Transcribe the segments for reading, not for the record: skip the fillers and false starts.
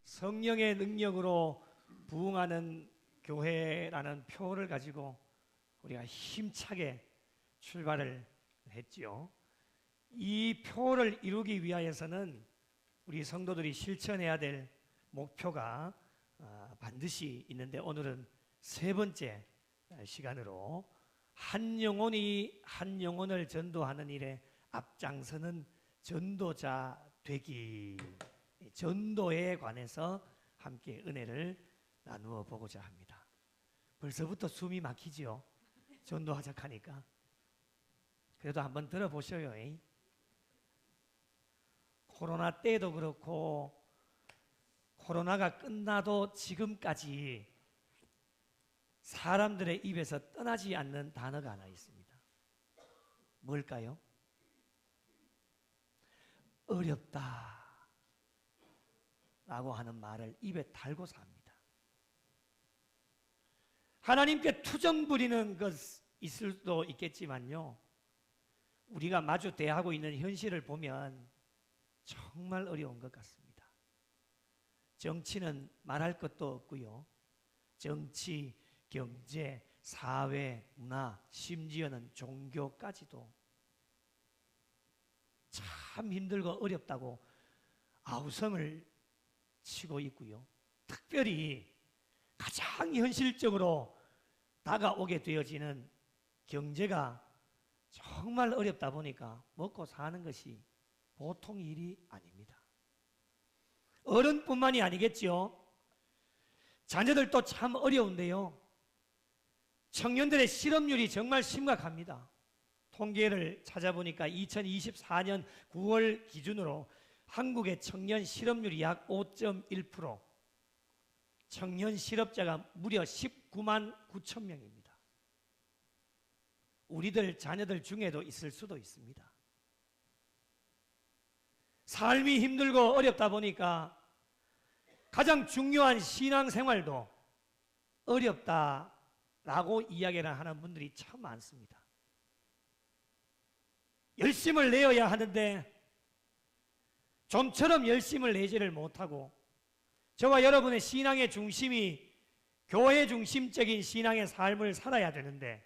성령의 능력으로 부흥하는 교회라는 표를 가지고 우리가 힘차게 출발을 했지요. 이 표를 이루기 위하여서는 우리 성도들이 실천해야 될 목표가 반드시 있는데, 오늘은 세 번째 시간으로 한 영혼이 한 영혼을 전도하는 일에 앞장서는 전도자 되기, 전도에 관해서 함께 은혜를 나누어 보고자 합니다. 벌써부터 숨이 막히지요. 전도하자 하니까. 그래도 한번 들어보셔요. 코로나 때도 그렇고 코로나가 끝나도 지금까지 사람들의 입에서 떠나지 않는 단어가 하나 있습니다. 뭘까요? 어렵다 라고 하는 말을 입에 달고 삽니다. 하나님께 투정 부리는 것 있을 수도 있겠지만요, 우리가 마주 대하고 있는 현실을 보면 정말 어려운 것 같습니다. 정치는 말할 것도 없고요. 정치, 경제, 사회, 문화, 심지어는 종교까지도 참 힘들고 어렵다고 아우성을 치고 있고요. 특별히 가장 현실적으로 다가오게 되어지는 경제가 정말 어렵다 보니까 먹고 사는 것이 보통 일이 아닙니다. 어른뿐만이 아니겠지요. 자녀들도 참 어려운데요. 청년들의 실업률이 정말 심각합니다. 통계를 찾아보니까 2024년 9월 기준으로 한국의 청년 실업률이 약 5.1%, 청년 실업자가 무려 19만 9천 명입니다. 우리들 자녀들 중에도 있을 수도 있습니다. 삶이 힘들고 어렵다 보니까 가장 중요한 신앙생활도 어렵다라고 이야기를 하는 분들이 참 많습니다. 열심을 내어야 하는데 좀처럼 열심을 내지를 못하고, 저와 여러분의 신앙의 중심이 교회 중심적인 신앙의 삶을 살아야 되는데,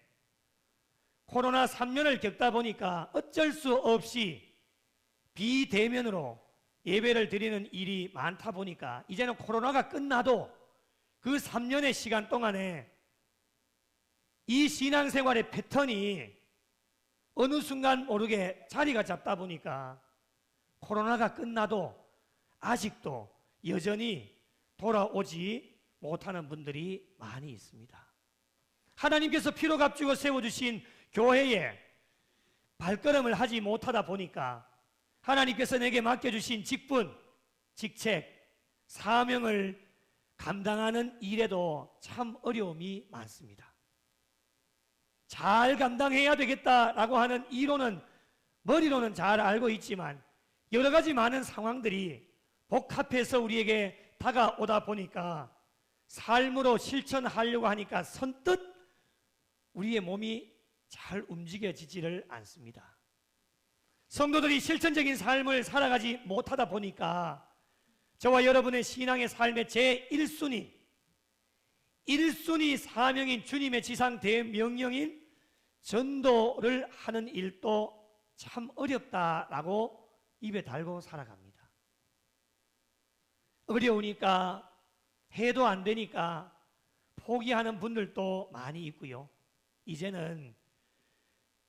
코로나 3년을 겪다 보니까 어쩔 수 없이 비대면으로 예배를 드리는 일이 많다 보니까 이제는 코로나가 끝나도 그 3년의 시간 동안에 이 신앙생활의 패턴이 어느 순간 모르게 자리가 잡다 보니까 코로나가 끝나도 아직도 여전히 돌아오지 못하는 분들이 많이 있습니다. 하나님께서 피로 값주고 세워주신 교회에 발걸음을 하지 못하다 보니까 하나님께서 내게 맡겨주신 직분, 직책, 사명을 감당하는 일에도 참 어려움이 많습니다. 잘 감당해야 되겠다라고 하는 이론은 머리로는 잘 알고 있지만 여러 가지 많은 상황들이 복합해서 우리에게 다가오다 보니까 삶으로 실천하려고 하니까 선뜻 우리의 몸이 잘 움직여지지를 않습니다. 성도들이 실천적인 삶을 살아가지 못하다 보니까 저와 여러분의 신앙의 삶의 제1순위, 1순위 사명인 주님의 지상 대명령인 전도를 하는 일도 참 어렵다라고 입에 달고 살아갑니다. 어려우니까 해도 안 되니까 포기하는 분들도 많이 있고요. 이제는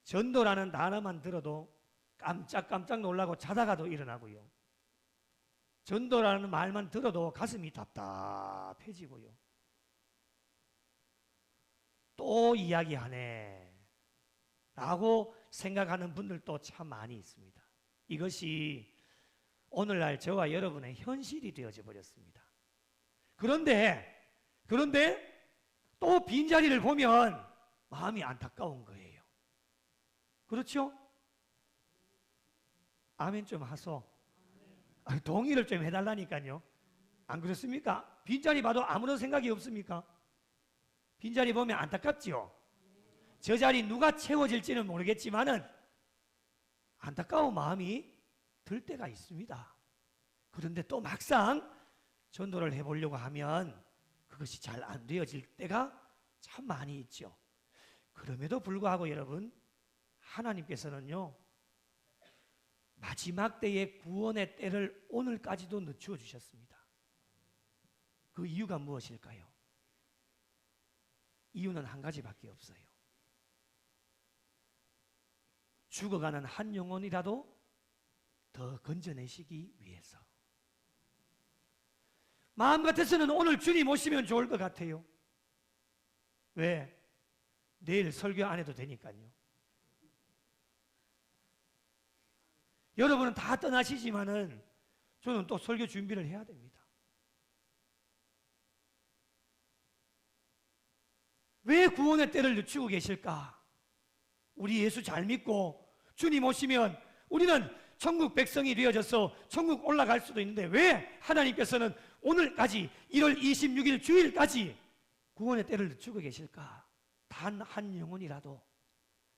전도라는 단어만 들어도 깜짝깜짝 놀라고 자다가도 일어나고요. 전도라는 말만 들어도 가슴이 답답해지고요. 또 이야기하네 라고 생각하는 분들도 참 많이 있습니다. 이것이 오늘날 저와 여러분의 현실이 되어져 버렸습니다. 그런데 또 빈자리를 보면 마음이 안타까운 거예요. 그렇죠? 아멘 좀 하소. 동의를 좀 해달라니까요. 안 그렇습니까? 빈자리 봐도 아무런 생각이 없습니까? 빈자리 보면 안타깝지요. 저 자리 누가 채워질지는 모르겠지만은 안타까운 마음이 들 때가 있습니다. 그런데 또 막상 전도를 해보려고 하면 그것이 잘 안 되어질 때가 참 많이 있죠. 그럼에도 불구하고 여러분, 하나님께서는요, 마지막 때의 구원의 때를 오늘까지도 늦추어 주셨습니다. 그 이유가 무엇일까요? 이유는 한 가지밖에 없어요. 죽어가는 한 영혼이라도 더 건져내시기 위해서. 마음 같아서는 오늘 주님 오시면 좋을 것 같아요. 왜? 내일 설교 안 해도 되니까요. 여러분은 다 떠나시지만은 저는 또 설교 준비를 해야 됩니다. 왜 구원의 때를 늦추고 계실까? 우리 예수 잘 믿고 주님 오시면 우리는 천국 백성이 되어져서 천국 올라갈 수도 있는데 왜 하나님께서는 오늘까지 1월 26일 주일까지 구원의 때를 늦추고 계실까? 단 한 영혼이라도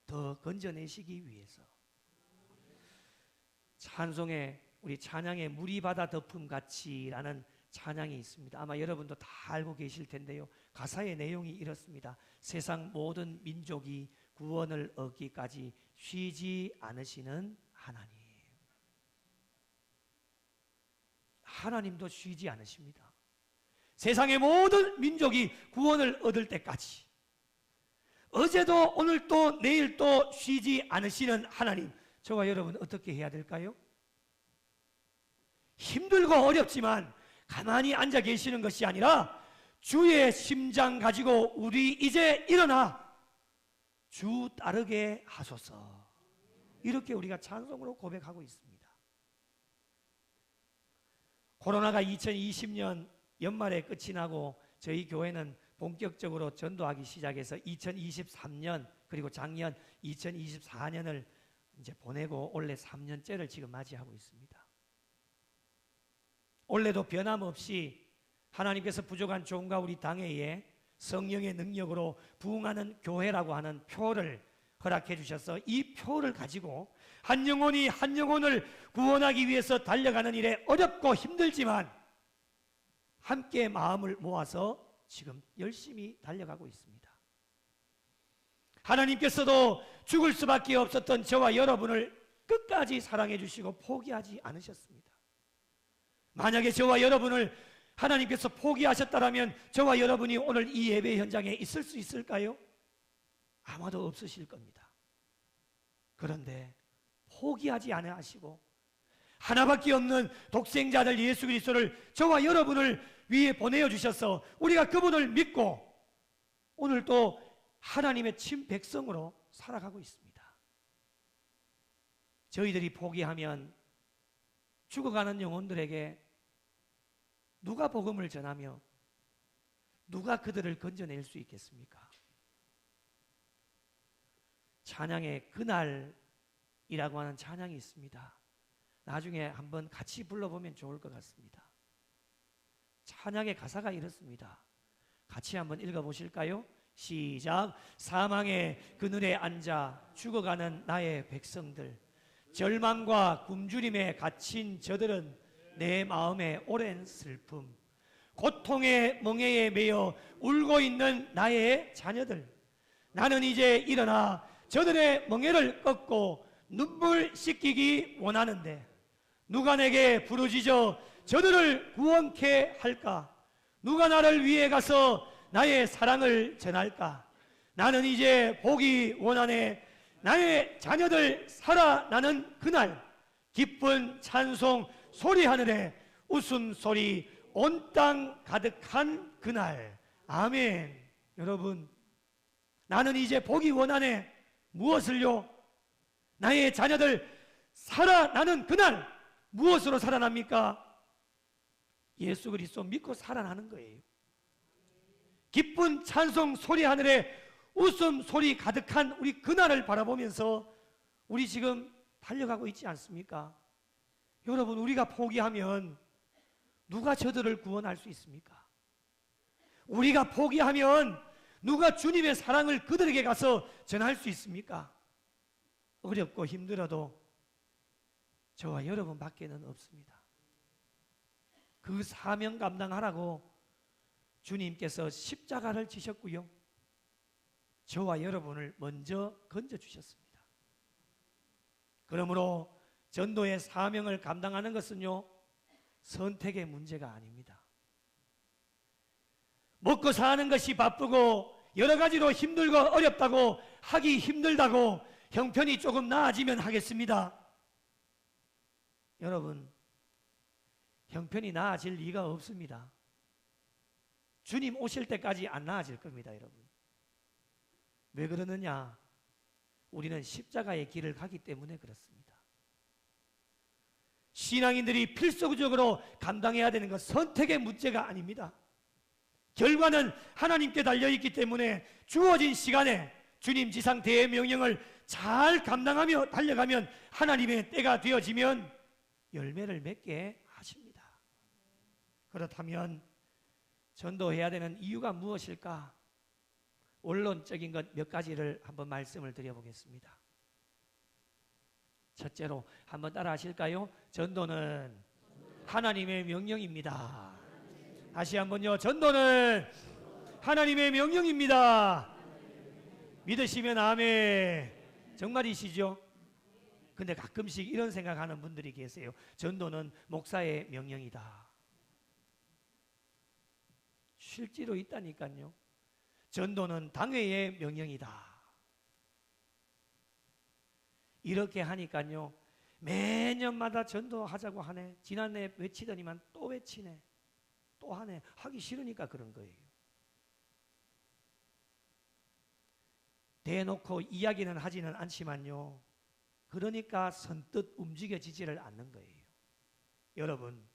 더 건져내시기 위해서. 찬송에 우리 찬양의 물이 바다 덮음 같이라는 찬양이 있습니다. 아마 여러분도 다 알고 계실 텐데요. 가사의 내용이 이렇습니다. 세상 모든 민족이 구원을 얻기까지 쉬지 않으시는 하나님. 하나님도 쉬지 않으십니다. 세상의 모든 민족이 구원을 얻을 때까지 어제도 오늘도 내일도 쉬지 않으시는 하나님. 저와 여러분 어떻게 해야 될까요? 힘들고 어렵지만 가만히 앉아 계시는 것이 아니라 주의 심장 가지고 우리 이제 일어나 주 따르게 하소서. 이렇게 우리가 찬송으로 고백하고 있습니다. 코로나가 2020년 연말에 끝이 나고 저희 교회는 본격적으로 전도하기 시작해서 2023년 그리고 작년 2024년을 이제 보내고 올해 3년째를 지금 맞이하고 있습니다. 올해도 변함없이 하나님께서 부족한 종과 우리 당회에 성령의 능력으로 부흥하는 교회라고 하는 표를 허락해 주셔서 이 표를 가지고 한 영혼이 한 영혼을 구원하기 위해서 달려가는 일에 어렵고 힘들지만 함께 마음을 모아서 지금 열심히 달려가고 있습니다. 하나님께서도 죽을 수밖에 없었던 저와 여러분을 끝까지 사랑해 주시고 포기하지 않으셨습니다. 만약에 저와 여러분을 하나님께서 포기하셨다면 저와 여러분이 오늘 이 예배 현장에 있을 수 있을까요? 아마도 없으실 겁니다. 그런데 포기하지 않으시고 하나밖에 없는 독생자들 예수 그리스도를 저와 여러분을 위해 보내어 주셔서 우리가 그분을 믿고 오늘 또 하나님의 친백성으로 살아가고 있습니다. 저희들이 포기하면 죽어가는 영혼들에게 누가 복음을 전하며 누가 그들을 건져낼 수 있겠습니까? 찬양의 그날이라고 하는 찬양이 있습니다. 나중에 한번 같이 불러보면 좋을 것 같습니다. 찬양의 가사가 이렇습니다. 같이 한번 읽어보실까요? 시작. 사망의 그늘에 앉아 죽어가는 나의 백성들, 절망과 굶주림에 갇힌 저들은 내 마음의 오랜 슬픔, 고통의 멍에에 매여 울고 있는 나의 자녀들, 나는 이제 일어나 저들의 멍에를 꺾고 눈물 씻기기 원하는데 누가 내게 부르짖어 저들을 구원케 할까? 누가 나를 위해 가서 나의 사랑을 전할까? 나는 이제 보기 원하네. 나의 자녀들 살아나는 그날 기쁜 찬송 소리 하늘에 웃음소리 온 땅 가득한 그날. 아멘. 여러분, 나는 이제 보기 원하네. 무엇을요? 나의 자녀들 살아나는 그날. 무엇으로 살아납니까? 예수 그리스도 믿고 살아나는 거예요. 기쁜 찬송 소리 하늘에 웃음소리 가득한 우리 그날을 바라보면서 우리 지금 달려가고 있지 않습니까? 여러분, 우리가 포기하면 누가 저들을 구원할 수 있습니까? 우리가 포기하면 누가 주님의 사랑을 그들에게 가서 전할 수 있습니까? 어렵고 힘들어도 저와 여러분밖에는 없습니다. 그 사명 감당하라고 주님께서 십자가를 지셨고요. 저와 여러분을 먼저 건져주셨습니다. 그러므로 전도의 사명을 감당하는 것은요, 선택의 문제가 아닙니다. 먹고 사는 것이 바쁘고 여러 가지로 힘들고 어렵다고 하기 힘들다고 형편이 조금 나아지면 하겠습니다. 여러분, 형편이 나아질 리가 없습니다. 주님 오실 때까지 안 나아질 겁니다, 여러분. 왜 그러느냐? 우리는 십자가의 길을 가기 때문에 그렇습니다. 신앙인들이 필수적으로 감당해야 되는 건 선택의 문제가 아닙니다. 결과는 하나님께 달려있기 때문에 주어진 시간에 주님 지상 대명령을 잘 감당하며 달려가면 하나님의 때가 되어지면 열매를 맺게 하십니다. 그렇다면 전도해야 되는 이유가 무엇일까? 원론적인 것 몇 가지를 한번 말씀을 드려보겠습니다. 첫째로 한번 따라 하실까요? 전도는 하나님의 명령입니다. 다시 한번요. 전도는 하나님의 명령입니다. 믿으시면 아멘. 정말이시죠? 근데 가끔씩 이런 생각하는 분들이 계세요. 전도는 목사의 명령이다. 실제로 있다니까요. 전도는 당회의 명령이다. 이렇게 하니까요, 매년마다 전도하자고 하네. 지난해 외치더니만 또 외치네. 또 하네. 하기 싫으니까 그런 거예요. 대놓고 이야기는 하지는 않지만요, 그러니까 선뜻 움직여지지를 않는 거예요. 여러분,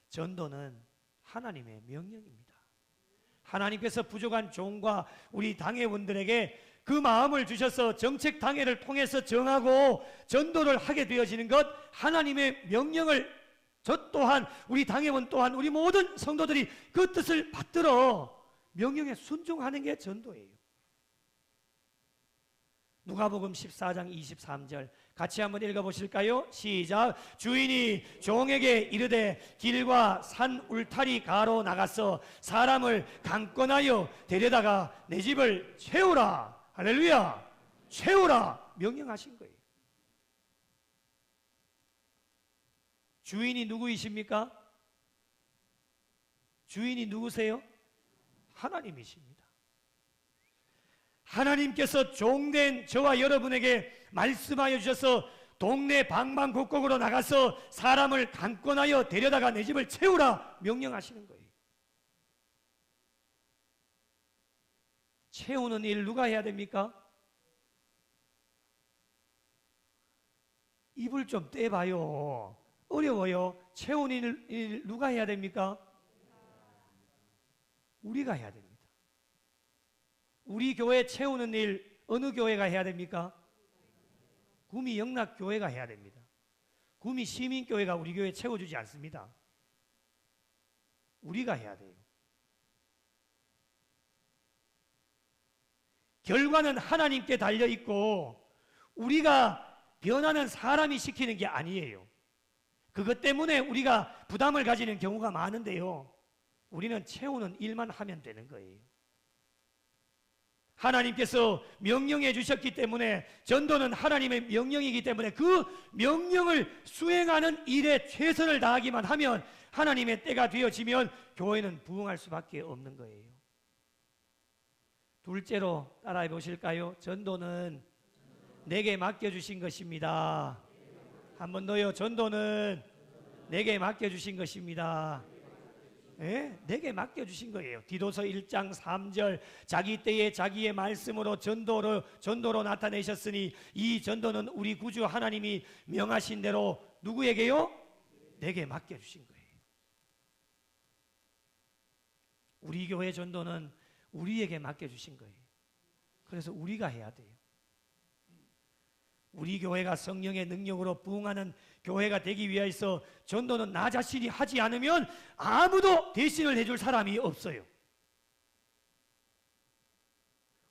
전도는 하나님의 명령입니다. 하나님께서 부족한 종과 우리 당회원들에게 그 마음을 주셔서 정책 당회를 통해서 정하고 전도를 하게 되어지는 것, 하나님의 명령을 저 또한, 우리 당회원 또한, 우리 모든 성도들이 그 뜻을 받들어 명령에 순종하는 게 전도예요. 누가복음 14장 23절 같이 한번 읽어보실까요? 시작. 주인이 종에게 이르되 길과 산 울타리 가로 나가서 사람을 강권하여 데려다가 내 집을 채우라. 할렐루야. 채우라 명령하신 거예요. 주인이 누구이십니까? 주인이 누구세요? 하나님이십니다. 하나님께서 종된 저와 여러분에게 말씀하여 주셔서 동네 방방곡곡으로 나가서 사람을 강권하여 데려다가 내 집을 채우라 명령하시는 거예요. 채우는 일 누가 해야 됩니까? 입을 좀 떼봐요. 어려워요. 채우는 일 누가 해야 됩니까? 우리가 해야 됩니다. 우리 교회 채우는 일 어느 교회가 해야 됩니까? 구미 영락교회가 해야 됩니다. 구미 시민교회가 우리 교회 채워주지 않습니다. 우리가 해야 돼요. 결과는 하나님께 달려있고 우리가 변하는 사람이 시키는 게 아니에요. 그것 때문에 우리가 부담을 가지는 경우가 많은데요, 우리는 채우는 일만 하면 되는 거예요. 하나님께서 명령해 주셨기 때문에, 전도는 하나님의 명령이기 때문에 그 명령을 수행하는 일에 최선을 다하기만 하면 하나님의 때가 되어지면 교회는 부흥할 수밖에 없는 거예요. 둘째로 따라해 보실까요? 전도는 내게 맡겨주신 것입니다. 한 번 더요. 전도는 내게 맡겨주신 것입니다. 네? 내게 맡겨주신 거예요. 디도서 1장 3절 자기 때에 자기의 말씀으로 전도로 나타내셨으니 이 전도는 우리 구주 하나님이 명하신 대로 누구에게요? 내게 맡겨주신 거예요. 우리 교회 전도는 우리에게 맡겨주신 거예요. 그래서 우리가 해야 돼요. 우리 교회가 성령의 능력으로 부흥하는 교회가 되기 위해서 전도는 나 자신이 하지 않으면 아무도 대신을 해줄 사람이 없어요.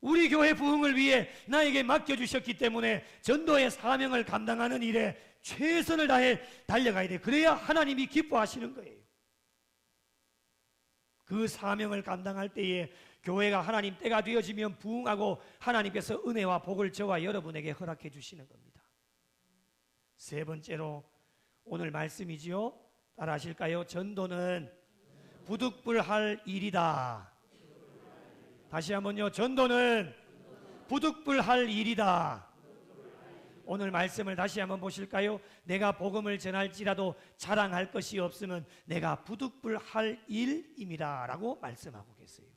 우리 교회 부흥을 위해 나에게 맡겨주셨기 때문에 전도의 사명을 감당하는 일에 최선을 다해 달려가야 돼요. 그래야 하나님이 기뻐하시는 거예요. 그 사명을 감당할 때에 교회가 하나님 때가 되어지면 부흥하고 하나님께서 은혜와 복을 저와 여러분에게 허락해 주시는 겁니다. 세 번째로 오늘 말씀이지요. 따라 하실까요? 전도는 부득불할 일이다. 다시 한번요. 전도는 부득불할 일이다. 오늘 말씀을 다시 한번 보실까요? 내가 복음을 전할지라도 자랑할 것이 없으면 내가 부득불할 일임이라 라고 말씀하고 계세요.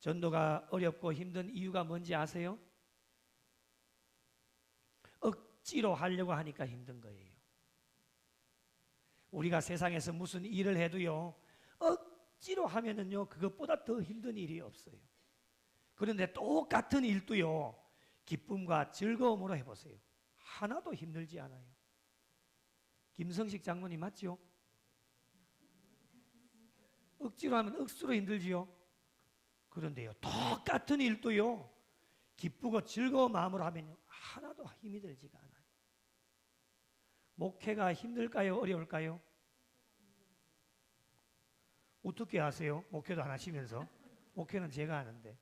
전도가 어렵고 힘든 이유가 뭔지 아세요? 억지로 하려고 하니까 힘든 거예요. 우리가 세상에서 무슨 일을 해도요, 억지로 하면은요, 그것보다 더 힘든 일이 없어요. 그런데 똑같은 일도요, 기쁨과 즐거움으로 해보세요. 하나도 힘들지 않아요. 김성식 장로님 맞죠? 억지로 하면 억수로 힘들지요. 그런데요, 똑같은 일도요, 기쁘고 즐거운 마음으로 하면요, 하나도 힘이 들지가 않아요. 목회가 힘들까요? 어려울까요? 어떻게 아세요? 목회도 안 하시면서. 목회는 제가 하는데.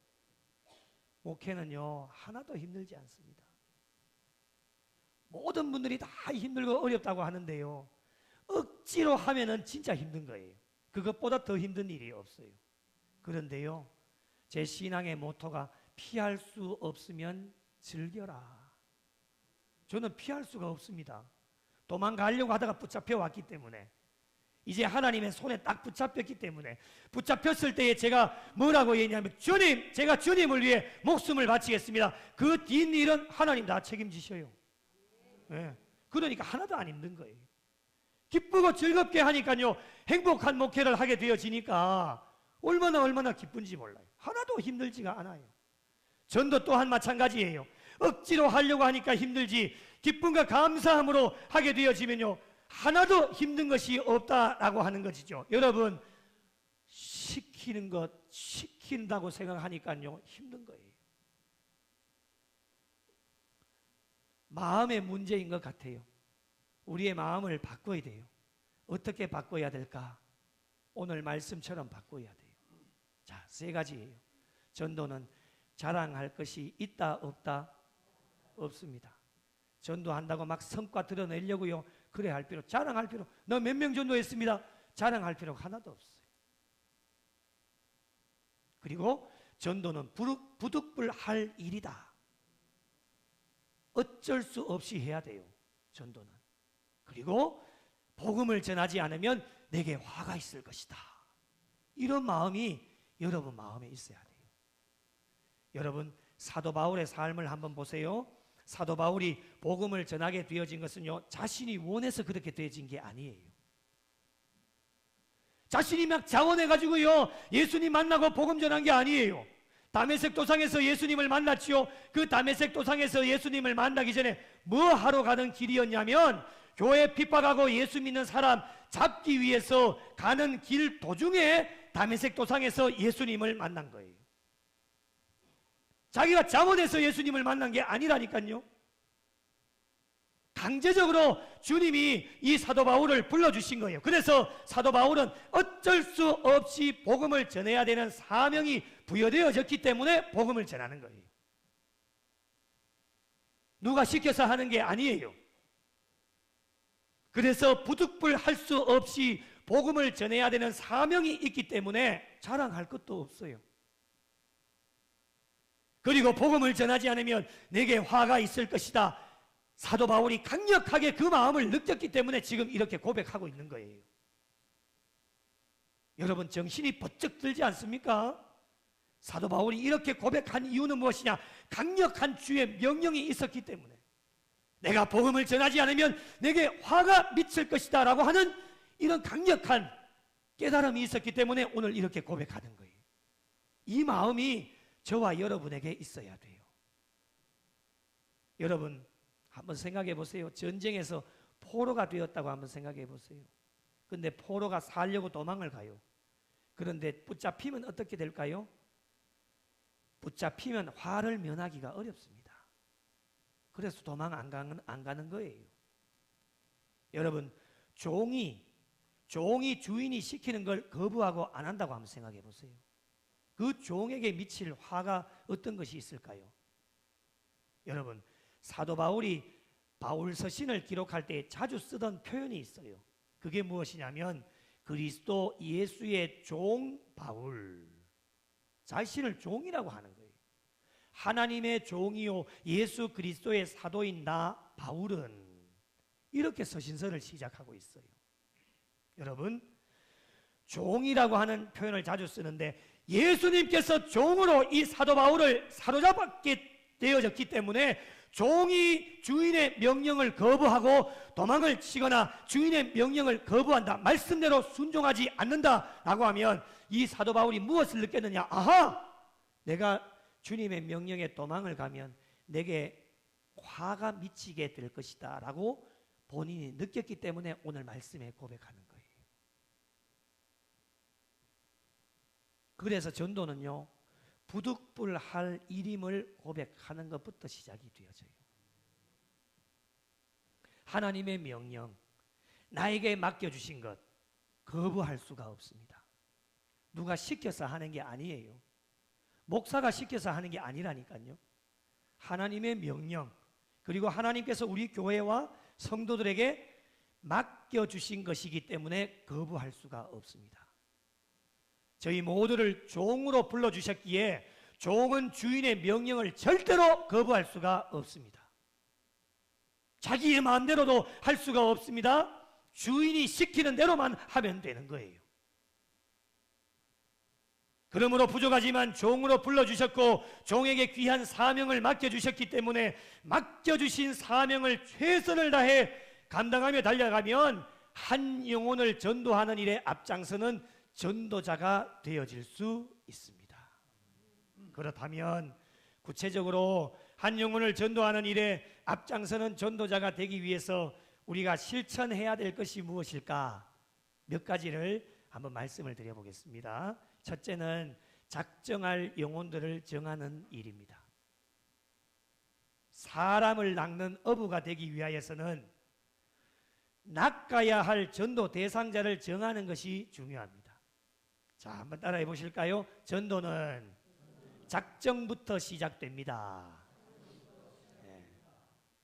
목회는요, 하나도 힘들지 않습니다. 모든 분들이 다 힘들고 어렵다고 하는데요, 억지로 하면은 진짜 힘든 거예요. 그것보다 더 힘든 일이 없어요. 그런데요, 제 신앙의 모토가 피할 수 없으면 즐겨라. 저는 피할 수가 없습니다. 도망가려고 하다가 붙잡혀 왔기 때문에, 이제 하나님의 손에 딱 붙잡혔기 때문에, 붙잡혔을 때에 제가 뭐라고 얘기하냐면, 주님, 제가 주님을 위해 목숨을 바치겠습니다. 그 뒷일은 하나님 다 책임지셔요. 네. 그러니까 하나도 안 힘든 거예요. 기쁘고 즐겁게 하니까요, 행복한 목회를 하게 되어지니까 얼마나 기쁜지 몰라요. 하나도 힘들지가 않아요. 전도 또한 마찬가지예요. 억지로 하려고 하니까 힘들지, 기쁨과 감사함으로 하게 되어지면요, 하나도 힘든 것이 없다라고 하는 것이죠. 여러분, 시키는 것, 시킨다고 생각하니까요, 힘든 거예요. 마음의 문제인 것 같아요. 우리의 마음을 바꿔야 돼요. 어떻게 바꿔야 될까? 오늘 말씀처럼 바꿔야 돼요. 자, 세 가지예요. 전도는 자랑할 것이 있다, 없다? 없습니다. 전도한다고 막 성과 드러내려고요, 그래 할 필요, 자랑할 필요, 너 몇 명 전도했습니다, 자랑할 필요가 하나도 없어요. 그리고 전도는 부득불할 일이다. 어쩔 수 없이 해야 돼요, 전도는. 그리고 복음을 전하지 않으면 내게 화가 있을 것이다. 이런 마음이 여러분 마음에 있어야 돼요. 여러분, 사도 바울의 삶을 한번 보세요. 사도 바울이 복음을 전하게 되어진 것은요, 자신이 원해서 그렇게 되어진 게 아니에요. 자신이 막 자원해가지고요, 예수님 만나고 복음 전한 게 아니에요. 다메섹 도상에서 예수님을 만났지요. 그 다메섹 도상에서 예수님을 만나기 전에 뭐 하러 가는 길이었냐면, 교회 핍박하고 예수 믿는 사람 잡기 위해서 가는 길 도중에 다메섹 도상에서 예수님을 만난 거예요. 자기가 자원해서 예수님을 만난 게 아니라니까요. 강제적으로 주님이 이 사도 바울을 불러주신 거예요. 그래서 사도 바울은 어쩔 수 없이 복음을 전해야 되는 사명이 부여되어졌기 때문에 복음을 전하는 거예요. 누가 시켜서 하는 게 아니에요. 그래서 부득불할 수 없이 복음을 전해야 되는 사명이 있기 때문에 자랑할 것도 없어요. 그리고 복음을 전하지 않으면 내게 화가 있을 것이다. 사도 바울이 강력하게 그 마음을 느꼈기 때문에 지금 이렇게 고백하고 있는 거예요. 여러분, 정신이 번쩍 들지 않습니까? 사도 바울이 이렇게 고백한 이유는 무엇이냐? 강력한 주의 명령이 있었기 때문에, 내가 복음을 전하지 않으면 내게 화가 미칠 것이다 라고 하는 이런 강력한 깨달음이 있었기 때문에 오늘 이렇게 고백하는 거예요. 이 마음이 저와 여러분에게 있어야 돼요. 여러분, 한번 생각해 보세요. 전쟁에서 포로가 되었다고 한번 생각해 보세요. 근데 포로가 살려고 도망을 가요. 그런데 붙잡히면 어떻게 될까요? 붙잡히면 화를 면하기가 어렵습니다. 그래서 도망 안 가는 거예요. 여러분, 종이 종이 주인이 시키는 걸 거부하고 안 한다고 한번 생각해 보세요. 그 종에게 미칠 화가 어떤 것이 있을까요? 여러분, 사도 바울이 바울 서신을 기록할 때 자주 쓰던 표현이 있어요. 그게 무엇이냐면 그리스도 예수의 종 바울, 자신을 종이라고 하는 거예요. 하나님의 종이요 예수 그리스도의 사도인 나 바울은 이렇게 서신서를 시작하고 있어요. 여러분, 종이라고 하는 표현을 자주 쓰는데 예수님께서 종으로 이 사도 바울을 사로잡게 되어졌기 때문에 종이 주인의 명령을 거부하고 도망을 치거나 주인의 명령을 거부한다, 말씀대로 순종하지 않는다라고 하면 이 사도 바울이 무엇을 느꼈느냐? 아하! 내가 주님의 명령에 도망을 가면 내게 화가 미치게 될 것이다 라고 본인이 느꼈기 때문에 오늘 말씀에 고백하는 거예요. 그래서 전도는요, 부득불할 일임을 고백하는 것부터 시작이 되어져요. 하나님의 명령, 나에게 맡겨주신 것 거부할 수가 없습니다. 누가 시켜서 하는 게 아니에요. 목사가 시켜서 하는 게 아니라니까요. 하나님의 명령, 그리고 하나님께서 우리 교회와 성도들에게 맡겨주신 것이기 때문에 거부할 수가 없습니다. 저희 모두를 종으로 불러주셨기에 종은 주인의 명령을 절대로 거부할 수가 없습니다. 자기의 마음대로도 할 수가 없습니다. 주인이 시키는 대로만 하면 되는 거예요. 그러므로 부족하지만 종으로 불러주셨고 종에게 귀한 사명을 맡겨주셨기 때문에 맡겨주신 사명을 최선을 다해 감당하며 달려가면 한 영혼을 전도하는 일에 앞장서는 전도자가 되어질 수 있습니다. 그렇다면 구체적으로 한 영혼을 전도하는 일에 앞장서는 전도자가 되기 위해서 우리가 실천해야 될 것이 무엇일까? 몇 가지를 한번 말씀을 드려보겠습니다. 첫째는 작정할 영혼들을 정하는 일입니다. 사람을 낚는 어부가 되기 위하여서는 낚아야 할 전도 대상자를 정하는 것이 중요합니다. 자, 한번 따라해 보실까요? 전도는 작정부터 시작됩니다. 네.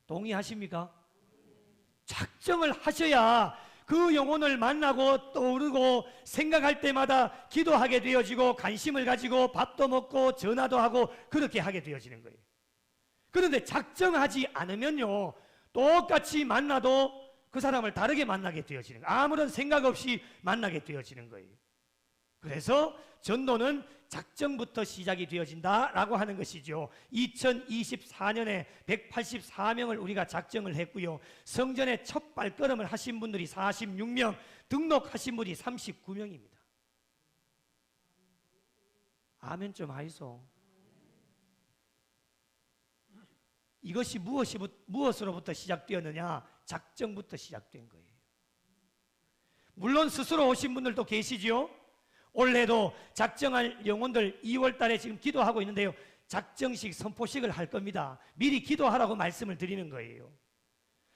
동의하십니까? 작정을 하셔야 그 영혼을 만나고 떠오르고 생각할 때마다 기도하게 되어지고 관심을 가지고 밥도 먹고 전화도 하고 그렇게 하게 되어지는 거예요. 그런데 작정하지 않으면요, 똑같이 만나도 그 사람을 다르게 만나게 되어지는 거예요. 아무런 생각 없이 만나게 되어지는 거예요. 그래서 전도는 작정부터 시작이 되어진다라고 하는 것이죠. 2024년에 184명을 우리가 작정을 했고요. 성전에 첫 발걸음을 하신 분들이 46명, 등록하신 분이 39명입니다. 아멘 좀 하이소. 이것이 무엇으로부터 시작되었느냐? 작정부터 시작된 거예요. 물론 스스로 오신 분들도 계시지요. 올해도 작정할 영혼들 2월 달에 지금 기도하고 있는데요, 작정식 선포식을 할 겁니다. 미리 기도하라고 말씀을 드리는 거예요.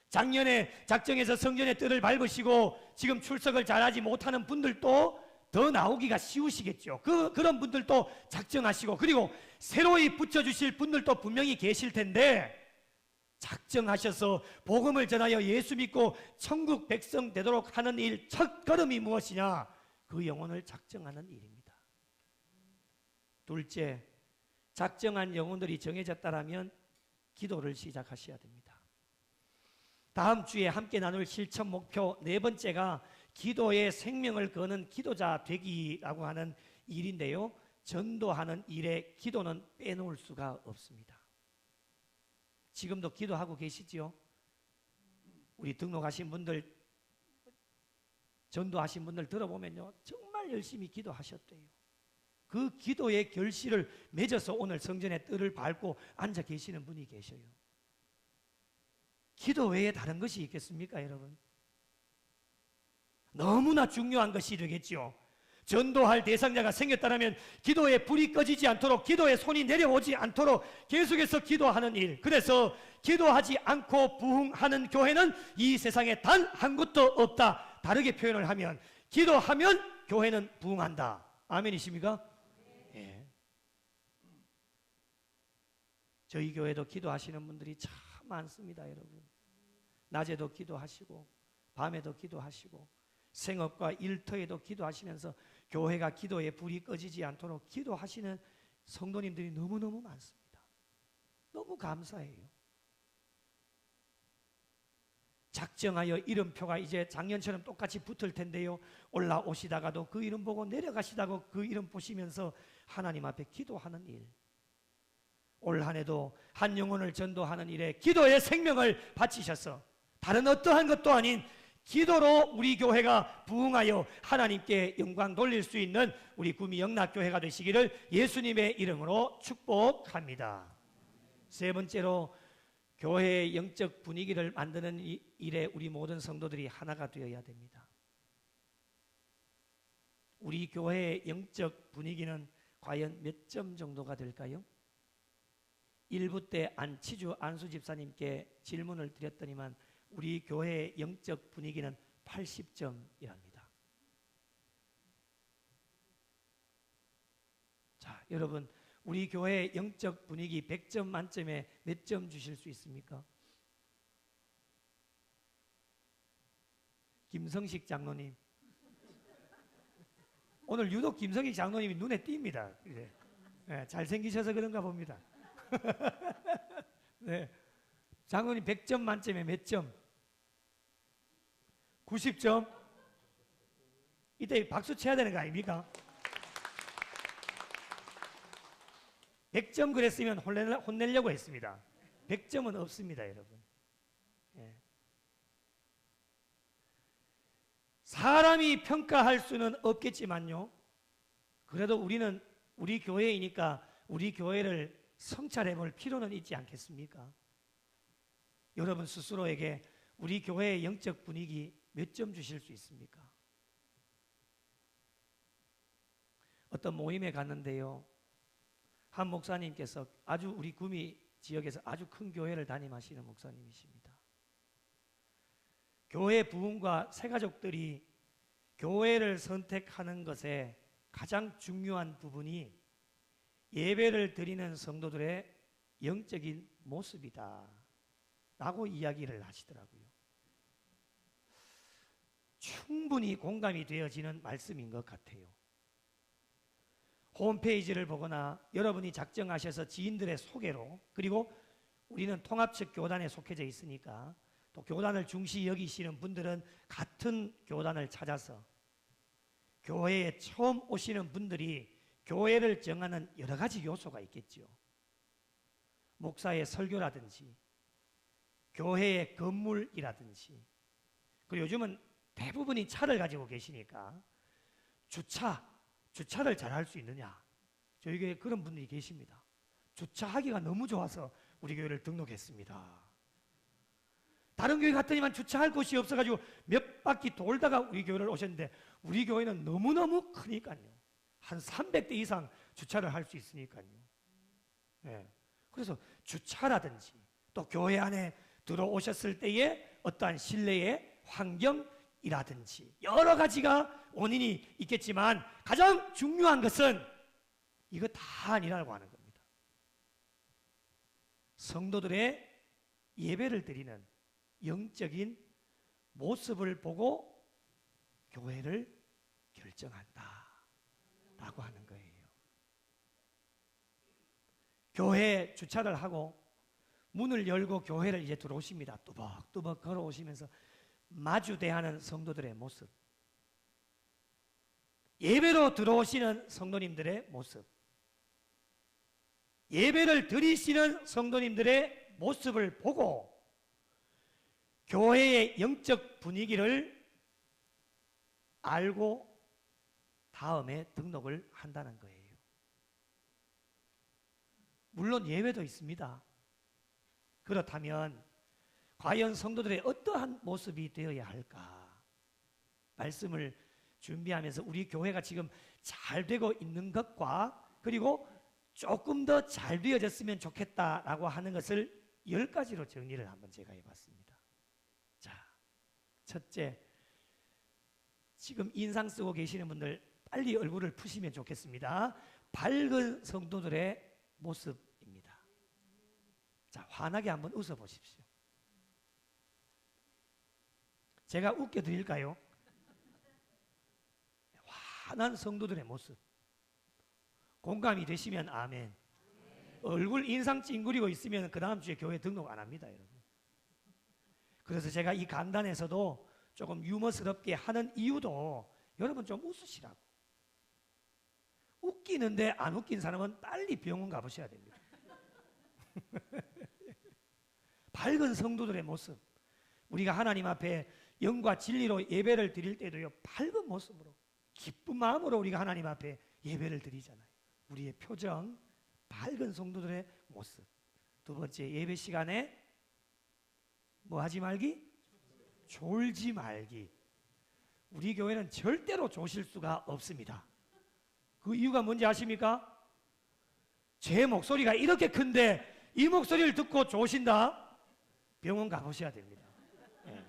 작년에 작정해서 성전의 뜰을 밟으시고 지금 출석을 잘하지 못하는 분들도 더 나오기가 쉬우시겠죠. 그런 분들도 작정하시고, 그리고 새로이 붙여주실 분들도 분명히 계실 텐데, 작정하셔서 복음을 전하여 예수 믿고 천국 백성 되도록 하는 일 첫 걸음이 무엇이냐? 그 영혼을 작정하는 일입니다. 둘째, 작정한 영혼들이 정해졌다라면 기도를 시작하셔야 됩니다. 다음 주에 함께 나눌 실천 목표 네 번째가 기도에 생명을 거는 기도자 되기라고 하는 일인데요, 전도하는 일에 기도는 빼놓을 수가 없습니다. 지금도 기도하고 계시지요? 우리 등록하신 분들, 전도하신 분들 들어보면요, 정말 열심히 기도하셨대요. 그 기도의 결실을 맺어서 오늘 성전의 뜰을 밟고 앉아 계시는 분이 계셔요. 기도 외에 다른 것이 있겠습니까, 여러분? 너무나 중요한 것이 되겠죠. 전도할 대상자가 생겼다면 기도에 불이 꺼지지 않도록, 기도에 손이 내려오지 않도록 계속해서 기도하는 일. 그래서 기도하지 않고 부흥하는 교회는 이 세상에 단 한 곳도 없다. 다르게 표현을 하면 기도하면 교회는 부흥한다. 아멘이십니까? 예. 저희 교회도 기도하시는 분들이 참 많습니다, 여러분. 낮에도 기도하시고 밤에도 기도하시고 생업과 일터에도 기도하시면서 교회가 기도의 불이 꺼지지 않도록 기도하시는 성도님들이 너무너무 많습니다. 너무 감사해요. 작정하여 이름표가 이제 작년처럼 똑같이 붙을 텐데요. 올라오시다가도 그 이름 보고 내려가시다가 그 이름 보시면서 하나님 앞에 기도하는 일. 올 한 해도 한 영혼을 전도하는 일에 기도의 생명을 바치셔서 다른 어떠한 것도 아닌 기도로 우리 교회가 부흥하여 하나님께 영광 돌릴 수 있는 우리 구미 영락교회가 되시기를 예수님의 이름으로 축복합니다. 세 번째로 교회의 영적 분위기를 만드는 일에 우리 모든 성도들이 하나가 되어야 됩니다. 우리 교회의 영적 분위기는 과연 몇 점 정도가 될까요? 1부 때 안치주 안수 집사님께 질문을 드렸더니만 우리 교회의 영적 분위기는 80점이랍니다. 자, 여러분, 우리 교회의 영적 분위기 100점 만점에 몇 점 주실 수 있습니까? 김성식 장로님. 오늘 유독 김성식 장로님이 눈에 띕니다. 네, 잘생기셔서 그런가 봅니다. 네. 장로님 100점 만점에 몇 점? 90점? 이때 박수 쳐야 되는 거 아닙니까? 100점 그랬으면 혼내려고 했습니다. 100점은 없습니다, 여러분. 예. 사람이 평가할 수는 없겠지만요. 그래도 우리는 우리 교회이니까 우리 교회를 성찰해 볼 필요는 있지 않겠습니까? 여러분 스스로에게 우리 교회의 영적 분위기 몇 점 주실 수 있습니까? 어떤 모임에 갔는데요. 한 목사님께서 아주 우리 구미 지역에서 아주 큰 교회를 담임하시는 목사님이십니다. 교회 부흥과 새가족들이 교회를 선택하는 것에 가장 중요한 부분이 예배를 드리는 성도들의 영적인 모습이다 라고 이야기를 하시더라고요. 충분히 공감이 되어지는 말씀인 것 같아요. 홈페이지를 보거나 여러분이 작정하셔서 지인들의 소개로, 그리고 우리는 통합적 교단에 속해져 있으니까 또 교단을 중시 여기시는 분들은 같은 교단을 찾아서 교회에 처음 오시는 분들이 교회를 정하는 여러 가지 요소가 있겠죠. 목사의 설교라든지 교회의 건물이라든지, 그리고 요즘은 대부분이 차를 가지고 계시니까 주차를 잘 할 수 있느냐. 저희 교회에 그런 분들이 계십니다. 주차하기가 너무 좋아서 우리 교회를 등록했습니다. 다른 교회 갔더니만 주차할 곳이 없어가지고 몇 바퀴 돌다가 우리 교회를 오셨는데 우리 교회는 너무너무 크니까요. 한 300대 이상 주차를 할 수 있으니까요. 네. 그래서 주차라든지 또 교회 안에 들어오셨을 때의 어떠한 실내의 환경이라든지 여러 가지가 원인이 있겠지만 가장 중요한 것은 이거 다 아니라고 하는 겁니다. 성도들의 예배를 드리는 영적인 모습을 보고 교회를 결정한다 라고 하는 거예요. 교회 주차를 하고 문을 열고 교회를 이제 들어오십니다. 뚜벅뚜벅 걸어오시면서 마주 대하는 성도들의 모습, 예배로 들어오시는 성도님들의 모습, 예배를 드리시는 성도님들의 모습을 보고 교회의 영적 분위기를 알고 다음에 등록을 한다는 거예요. 물론 예외도 있습니다. 그렇다면 과연 성도들의 어떠한 모습이 되어야 할까? 말씀을 준비하면서 우리 교회가 지금 잘 되고 있는 것과 그리고 조금 더 잘 되어졌으면 좋겠다라고 하는 것을 10가지로 정리를 한번 제가 해봤습니다. 자, 첫째, 지금 인상 쓰고 계시는 분들 빨리 얼굴을 푸시면 좋겠습니다. 밝은 성도들의 모습입니다. 자, 환하게 한번 웃어 보십시오. 제가 웃겨 드릴까요? 환한 성도들의 모습. 공감이 되시면 아멘. 얼굴 인상 찡그리고 있으면 그 다음 주에 교회 등록 안 합니다, 여러분. 그래서 제가 이 강단에서도 조금 유머스럽게 하는 이유도 여러분 좀 웃으시라고. 웃기는데 안 웃긴 사람은 빨리 병원 가보셔야 됩니다. 밝은 성도들의 모습. 우리가 하나님 앞에 영과 진리로 예배를 드릴 때도요, 밝은 모습으로 기쁜 마음으로 우리가 하나님 앞에 예배를 드리잖아요. 우리의 표정, 밝은 성도들의 모습. 두 번째, 예배 시간에 뭐 하지 말기? 졸지 말기. 우리 교회는 절대로 조실 수가 없습니다. 그 이유가 뭔지 아십니까? 제 목소리가 이렇게 큰데 이 목소리를 듣고 조신다? 병원 가보셔야 됩니다. 네.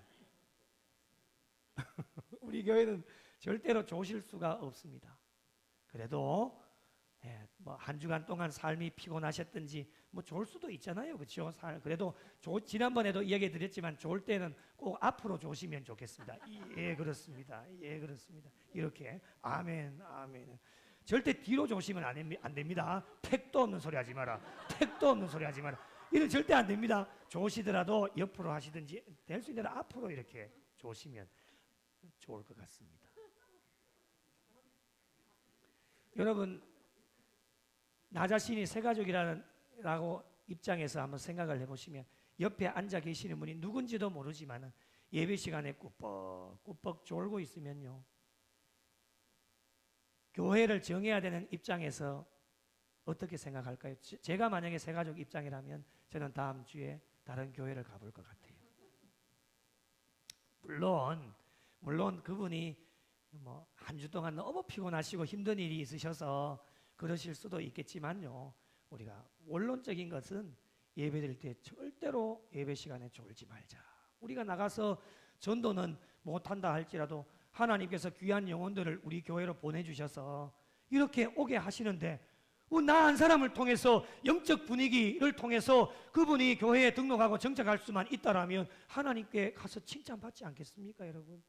우리 교회는 절대로 조실 수가 없습니다. 그래도 뭐 한 주간 동안 삶이 피곤하셨든지 뭐 좋을 수도 있잖아요, 그렇죠? 그래도 지난번에도 이야기 드렸지만 좋을 때는 꼭 앞으로 조시면 좋겠습니다. 예, 그렇습니다. 예, 그렇습니다. 이렇게 아멘, 아멘. 절대 뒤로 조시면 안 됩니다. 택도 없는 소리 하지 마라. 택도 없는 소리 하지 마라. 이건 절대 안 됩니다. 조시더라도 옆으로 하시든지 될 수 있는 앞으로 이렇게 조시면 좋을 것 같습니다. 여러분, 나 자신이 새가족이라고 입장에서 한번 생각을 해보시면 옆에 앉아 계시는 분이 누군지도 모르지만 예배 시간에 꾸벅꾸벅 졸고 있으면요, 교회를 정해야 되는 입장에서 어떻게 생각할까요? 제가 만약에 새가족 입장이라면 저는 다음 주에 다른 교회를 가볼 것 같아요. 물론 그분이 뭐 한 주 동안 너무 피곤하시고 힘든 일이 있으셔서 그러실 수도 있겠지만요, 우리가 원론적인 것은 예배드릴 때 절대로 예배 시간에 졸지 말자. 우리가 나가서 전도는 못한다 할지라도 하나님께서 귀한 영혼들을 우리 교회로 보내주셔서 이렇게 오게 하시는데 나 한 사람을 통해서 영적 분위기를 통해서 그분이 교회에 등록하고 정착할 수만 있다라면 하나님께 가서 칭찬받지 않겠습니까, 여러분?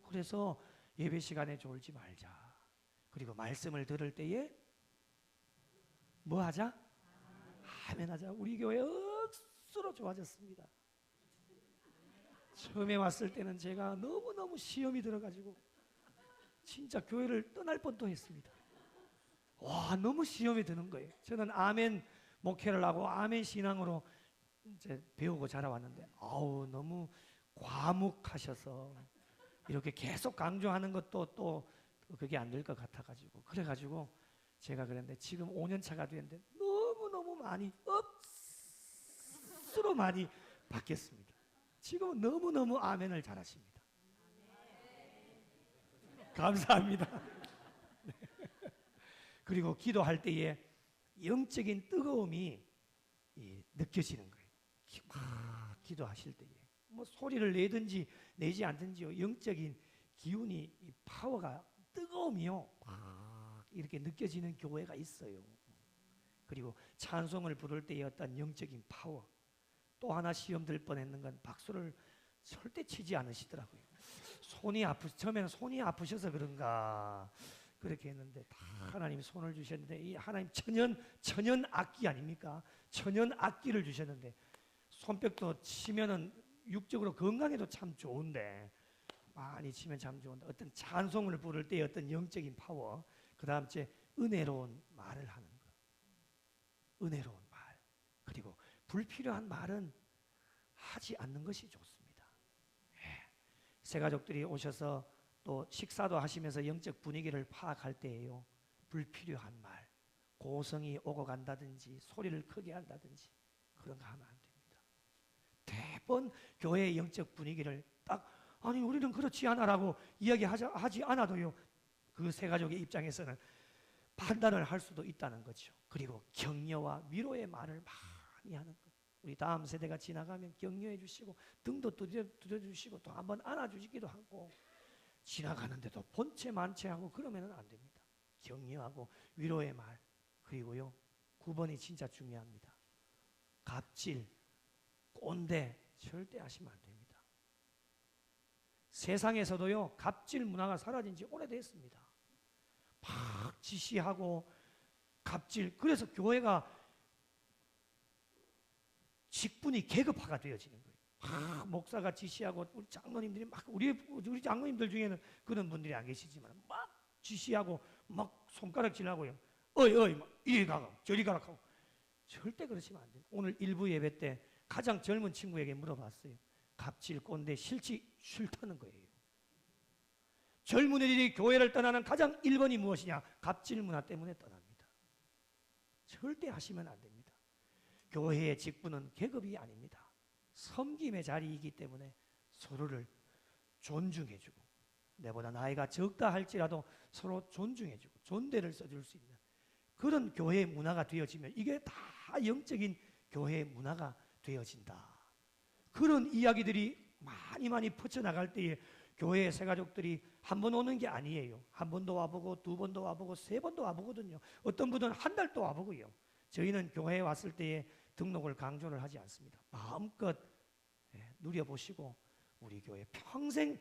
그래서 예배 시간에 졸지 말자. 그리고 말씀을 들을 때에 뭐 하자? 아멘 하자. 우리 교회 억수로 좋아졌습니다. 처음에 왔을 때는 제가 너무너무 시험이 들어가지고 진짜 교회를 떠날 뻔도 했습니다. 와, 너무 시험이 드는 거예요. 저는 아멘 목회를 하고 아멘 신앙으로 이제 배우고 자라왔는데 너무 과묵하셔서 이렇게 계속 강조하는 것도 또 그게 안 될 것 같아가지고 그래가지고 제가 그랬는데 지금 5년 차가 됐는데 너무너무 많이 억수로 많이 바뀌었습니다. 지금은 너무너무 아멘을 잘하십니다. 감사합니다. 네. 그리고 기도할 때에 영적인 뜨거움이 느껴지는 거예요. 기도하실 때에 뭐 소리를 내든지 내지 않든지요, 영적인 기운이, 파워가, 뜨거움이요 이렇게 느껴지는 교회가 있어요. 그리고 찬송을 부를 때의 어떤 영적인 파워. 또 하나 시험 들 뻔했는 건 박수를 절대 치지 않으시더라고요. 처음에는 손이 아프셔서 그런가 그렇게 했는데 다 하나님이 손을 주셨는데 이 하나님 천연 악기 아닙니까? 천연 악기를 주셨는데 손뼉도 치면은 육적으로 건강에도 참 좋은데 많이 치면 참 좋은데 어떤 찬송을 부를 때 어떤 영적인 파워, 그 다음 째 은혜로운 말을 하는 것, 은혜로운 말, 그리고 불필요한 말은 하지 않는 것이 좋습니다. 새가족들이 오셔서 또 식사도 하시면서 영적 분위기를 파악할 때에요, 불필요한 말, 고성이 오고 간다든지 소리를 크게 한다든지 그런 거 하면 안 됩니다. 대번 교회의 영적 분위기를 아니 우리는 그렇지 않아라고 이야기하지 않아도요, 그 새가족의 입장에서는 판단을 할 수도 있다는 거죠. 그리고 격려와 위로의 말을 많이 하는 것. 우리 다음 세대가 지나가면 격려해 주시고 등도 두드려 주시고 또 한번 안아주시기도 하고 지나가는데도 본체 만체하고 그러면 안 됩니다. 격려하고 위로의 말, 그리고요 9번이 진짜 중요합니다. 갑질, 꼰대 절대 하시면 안 됩니다. 세상에서도요 갑질 문화가 사라진 지 오래됐습니다. 막 지시하고 갑질, 그래서 교회가 직분이 계급화가 되어지는 거예요. 막 목사가 지시하고 우리 장로님들이 막 우리 장로님들 중에는 그런 분들이 안 계시지만 막 지시하고 막 손가락질하고요. 어이 막 이리 가고 저리 가라 하고 절대 그러시면 안 돼요. 오늘 일부 예배 때 가장 젊은 친구에게 물어봤어요. 갑질 꼰대 싫다는 거예요. 젊은이들이 교회를 떠나는 가장 1번이 무엇이냐? 갑질 문화 때문에 떠납니다. 절대 하시면 안 됩니다. 교회의 직분은 계급이 아닙니다. 섬김의 자리이기 때문에 서로를 존중해주고 내보다 나이가 적다 할지라도 서로 존중해주고 존대를 써줄 수 있는 그런 교회의 문화가 되어지면 이게 다 영적인 교회의 문화가 되어진다. 그런 이야기들이 많이 퍼져나갈 때에 교회의 새가족들이 한 번 오는 게 아니에요. 한 번도 와보고 두 번도 와보고 세 번도 와보거든요. 어떤 분은 한 달도 와보고요. 저희는 교회에 왔을 때에 등록을 강조를 하지 않습니다. 마음껏 누려보시고 우리 교회 평생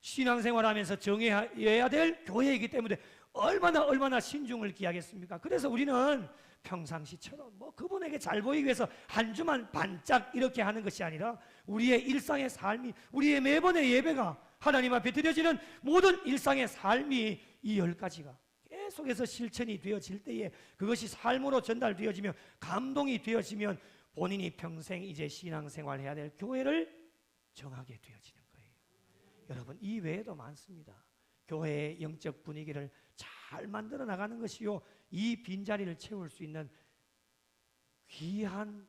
신앙생활하면서 정해야 될 교회이기 때문에 얼마나 신중을 기하겠습니까? 그래서 우리는 평상시처럼 그분에게 잘 보이기 위해서 한 주만 반짝 이렇게 하는 것이 아니라 우리의 일상의 삶이, 우리의 매번의 예배가 하나님 앞에 드려지는 모든 일상의 삶이 이 10가지가 계속해서 실천이 되어질 때에 그것이 삶으로 전달되어지며 감동이 되어지면 본인이 평생 이제 신앙생활 해야 될 교회를 정하게 되어지는 거예요. 여러분, 이 외에도 많습니다. 교회의 영적 분위기를 잘 만들어 나가는 것이요, 이 빈자리를 채울 수 있는 귀한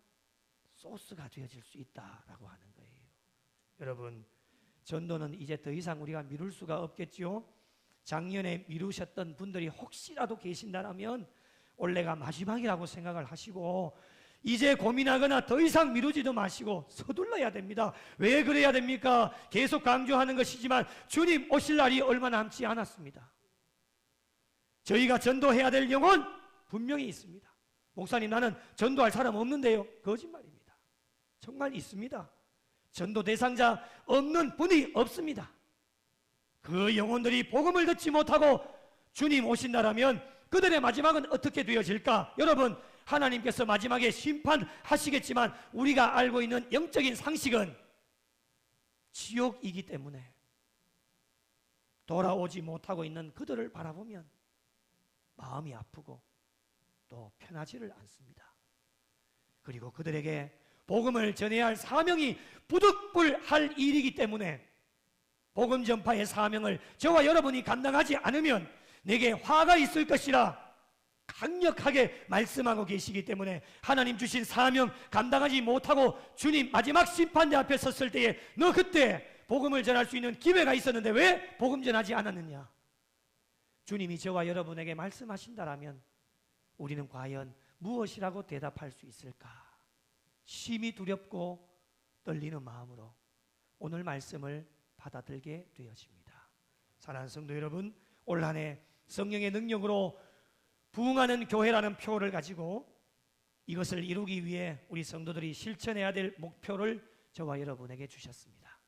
소스가 되어질 수 있다라고 하는 거예요. 여러분, 전도는 이제 더 이상 우리가 미룰 수가 없겠죠. 작년에 미루셨던 분들이 혹시라도 계신다면 올해가 마지막이라고 생각을 하시고 이제 고민하거나 더 이상 미루지도 마시고 서둘러야 됩니다. 왜 그래야 됩니까? 계속 강조하는 것이지만 주님 오실 날이 얼마 남지 않았습니다. 저희가 전도해야 될 영혼 분명히 있습니다. 목사님, 나는 전도할 사람 없는데요. 거짓말입니다. 정말 있습니다. 전도 대상자 없는 분이 없습니다. 그 영혼들이 복음을 듣지 못하고 주님 오신다라면 그들의 마지막은 어떻게 되어질까? 여러분, 하나님께서 마지막에 심판하시겠지만 우리가 알고 있는 영적인 상식은 지옥이기 때문에 돌아오지 못하고 있는 그들을 바라보면 마음이 아프고 또 편하지를 않습니다. 그리고 그들에게 복음을 전해야 할 사명이 부득불할 일이기 때문에 복음 전파의 사명을 저와 여러분이 감당하지 않으면 내게 화가 있을 것이라 강력하게 말씀하고 계시기 때문에 하나님 주신 사명 감당하지 못하고 주님 마지막 심판대 앞에 섰을 때에 너 그때 복음을 전할 수 있는 기회가 있었는데 왜 복음 전하지 않았느냐? 주님이 저와 여러분에게 말씀하신다라면 우리는 과연 무엇이라고 대답할 수 있을까? 심히 두렵고 떨리는 마음으로 오늘 말씀을 받아들게 되어집니다. 사랑하는 성도 여러분, 올 한 해 성령의 능력으로 부흥하는 교회라는 표를 가지고 이것을 이루기 위해 우리 성도들이 실천해야 될 목표를 저와 여러분에게 주셨습니다.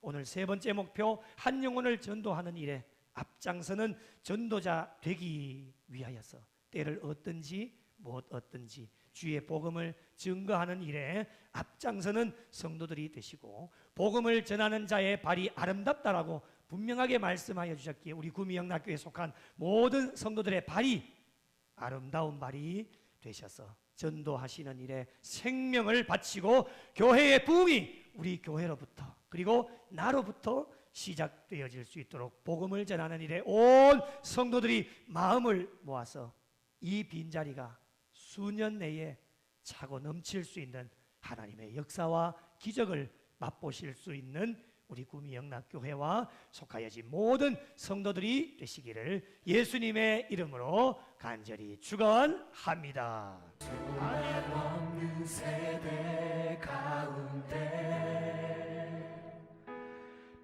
오늘 세 번째 목표, 한 영혼을 전도하는 일에 앞장서는 전도자 되기 위하여서 때를 얻든지 못 얻든지 주의 복음을 증거하는 일에 앞장서는 성도들이 되시고 복음을 전하는 자의 발이 아름답다라고 분명하게 말씀하여 주셨기에 우리 구미영락교회에 속한 모든 성도들의 발이 아름다운 발이 되셔서 전도하시는 일에 생명을 바치고 교회의 부흥이 우리 교회로부터 그리고 나로부터 시작되어질 수 있도록 복음을 전하는 일에 온 성도들이 마음을 모아서 이 빈자리가 수년 내에 차고 넘칠 수 있는 하나님의 역사와 기적을 맛보실 수 있는 우리 구미영락교회와 속하여진 모든 성도들이 되시기를 예수님의 이름으로 간절히 축원합니다. 없는 세대 가운데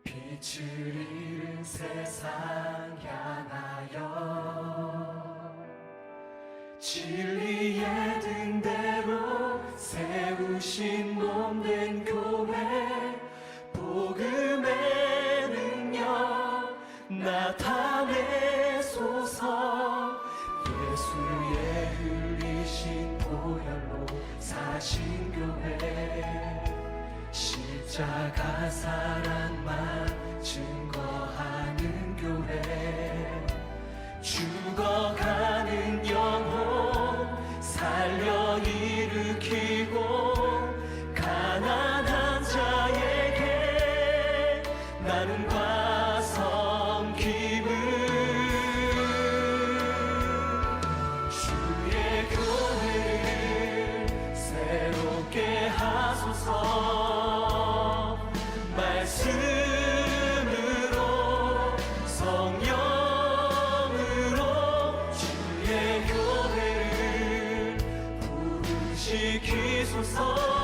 빛을 잃은 세상 향하여 진리의 등대로 세우신 몸된 교회, 복음의 능력 나타내소서. 예수의 흘리신 보혈로 사신 교회, 십자가 사랑만 증거하는 교회, 죽어가는 영혼 살려 일으키고 가난한 자에게 나눔과 섬김을 주의 교회를 새롭게 하소서. 말씀으로 성령으로 주의 교회를 부르시키소서.